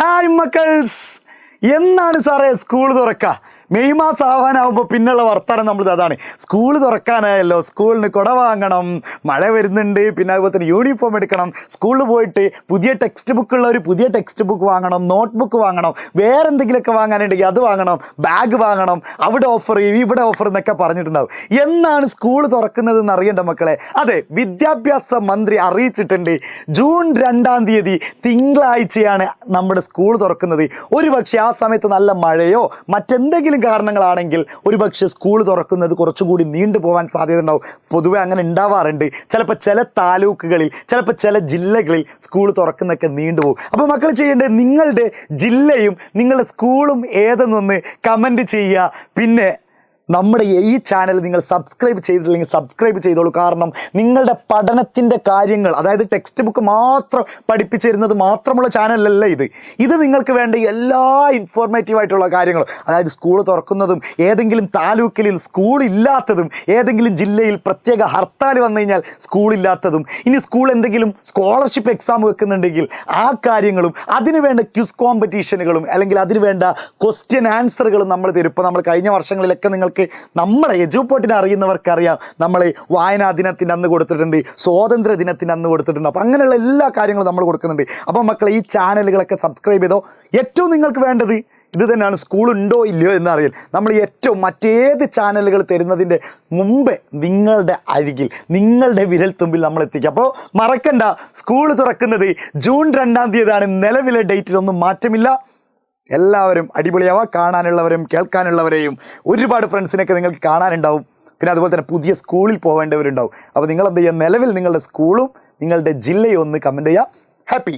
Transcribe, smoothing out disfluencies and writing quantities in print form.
Hi മക്കൾസ്, എന്നാണ് സാറേ school തുറക്കുക? മെയ് മാസം ആവാനാവുമ്പോൾ പിന്നുള്ള വർത്തമാനം നമ്മൾ അതാണ്. സ്കൂൾ തുറക്കാനായല്ലോ, സ്കൂളിന് കുട വാങ്ങണം, മഴ വരുന്നുണ്ട്, പിന്നെ അതുപോലെ തന്നെ യൂണിഫോം എടുക്കണം, സ്കൂളിൽ പോയിട്ട് പുതിയ ടെക്സ്റ്റ് ബുക്കുള്ള ഒരു പുതിയ ടെക്സ്റ്റ് ബുക്ക് വാങ്ങണം, നോട്ട് ബുക്ക് വാങ്ങണം, വേറെ എന്തെങ്കിലുമൊക്കെ വാങ്ങാനുണ്ടെങ്കിൽ അത് വാങ്ങണം, ബാഗ് വാങ്ങണം, അവിടെ ഓഫർ ഇവിടെ ഓഫർ എന്നൊക്കെ പറഞ്ഞിട്ടുണ്ടാവും. എന്നാണ് സ്കൂൾ തുറക്കുന്നതെന്ന് അറിയേണ്ട മക്കളെ. അതെ, വിദ്യാഭ്യാസ മന്ത്രി അറിയിച്ചിട്ടുണ്ട്. ജൂൺ 2-ാം തീയതി തിങ്കളാഴ്ചയാണ് നമ്മുടെ സ്കൂൾ തുറക്കുന്നത്. ഒരുപക്ഷെ ആ സമയത്ത് നല്ല മഴയോ മറ്റെന്തെങ്കിലും കാരണങ്ങളാണെങ്കിൽ ഒരുപക്ഷെ സ്കൂൾ തുറക്കുന്നത് കുറച്ചുകൂടി നീണ്ടു പോകാൻ സാധ്യത ഉണ്ടാവും. പൊതുവെ അങ്ങനെ ഉണ്ടാവാറുണ്ട്. ചിലപ്പോൾ ചില താലൂക്കുകളിൽ, ചിലപ്പോൾ ചില ജില്ലകളിൽ സ്കൂൾ തുറക്കുന്നതൊക്കെ നീണ്ടുപോകും. അപ്പോൾ മക്കൾ ചെയ്യേണ്ടത്, നിങ്ങളുടെ ജില്ലയും നിങ്ങളുടെ സ്കൂളും ഏതെന്നൊന്ന് കമൻറ്റ് ചെയ്യുക. പിന്നെ നമ്മുടെ ഈ ചാനൽ നിങ്ങൾ സബ്സ്ക്രൈബ് ചെയ്തിട്ടില്ലെങ്കിൽ സബ്സ്ക്രൈബ് ചെയ്തോളൂ. കാരണം നിങ്ങളുടെ പഠനത്തിൻ്റെ കാര്യങ്ങൾ, അതായത് ടെക്സ്റ്റ് ബുക്ക് മാത്രം പഠിപ്പിച്ചു തരുന്നത് മാത്രമുള്ള ചാനലല്ല ഇത് നിങ്ങൾക്ക് വേണ്ട എല്ലാ ഇൻഫോർമേറ്റീവായിട്ടുള്ള കാര്യങ്ങളും, അതായത് സ്കൂൾ തുറക്കുന്നതും, ഏതെങ്കിലും താലൂക്കിൽ സ്കൂളില്ലാത്തതും, ഏതെങ്കിലും ജില്ലയിൽ പ്രത്യേക ഹർത്താൽ വന്നു കഴിഞ്ഞാൽ സ്കൂളില്ലാത്തതും, ഇനി സ്കൂൾ എന്തെങ്കിലും സ്കോളർഷിപ്പ് എക്സാം വെക്കുന്നുണ്ടെങ്കിൽ ആ കാര്യങ്ങളും, അതിന് വേണ്ട ക്വിസ് കോമ്പറ്റീഷനുകളും അല്ലെങ്കിൽ അതിന് വേണ്ട ക്വസ്റ്റ്യൻ ആൻസറുകളും നമ്മൾ തരും. ഇപ്പോൾ നമ്മൾ കഴിഞ്ഞ വർഷങ്ങളിലൊക്കെ നിങ്ങൾക്ക് നമ്മളെ എജുപോർട്ടിനെ അറിയുന്നവർക്കറിയാം, നമ്മൾ വായനാ ദിനത്തിൻ്റെ അന്ന് കൊടുത്തിട്ടുണ്ട്, സ്വാതന്ത്ര്യ ദിനത്തിൻ്റെ അന്ന് കൊടുത്തിട്ടുണ്ട്. അപ്പോൾ അങ്ങനെയുള്ള എല്ലാ കാര്യങ്ങളും നമ്മൾ കൊടുക്കുന്നുണ്ട്. അപ്പോൾ മക്കളെ, ഈ ചാനലുകളൊക്കെ സബ്സ്ക്രൈബ് ചെയ്തോ. ഏറ്റവും നിങ്ങൾക്ക് വേണ്ടത് ഇത് തന്നെയാണ്, സ്കൂളുണ്ടോ ഇല്ലയോ എന്നറിയാൻ. നമ്മൾ ഏറ്റവും മറ്റേത് ചാനലുകൾ തരുന്നതിൻ്റെ മുമ്പേ നിങ്ങളുടെ അരികിൽ, നിങ്ങളുടെ വിരൽത്തുമ്പിൽ നമ്മൾ എത്തിക്കുക. അപ്പോൾ മറക്കണ്ട, സ്കൂൾ തുറക്കുന്നത് ജൂൺ 2-ാം തീയതിയാണ്. നിലവിലെ ഡേറ്റിലൊന്നും മാറ്റമില്ല. എല്ലാവരും അടിപൊളിയാവുക. കാണാനുള്ളവരും കേൾക്കാനുള്ളവരെയും ഒരുപാട് ഫ്രണ്ട്സിനൊക്കെ നിങ്ങൾക്ക് കാണാനുണ്ടാവും. പിന്നെ അതുപോലെ തന്നെ പുതിയ സ്കൂളിൽ പോകേണ്ടവരുണ്ടാവും. അപ്പോൾ നിങ്ങൾ എന്ത് ചെയ്യുക, നിലവിൽ നിങ്ങളുടെ സ്കൂളും നിങ്ങളുടെ ജില്ലയും ഒന്ന് കമൻറ്റ് ചെയ്യുക. ഹാപ്പി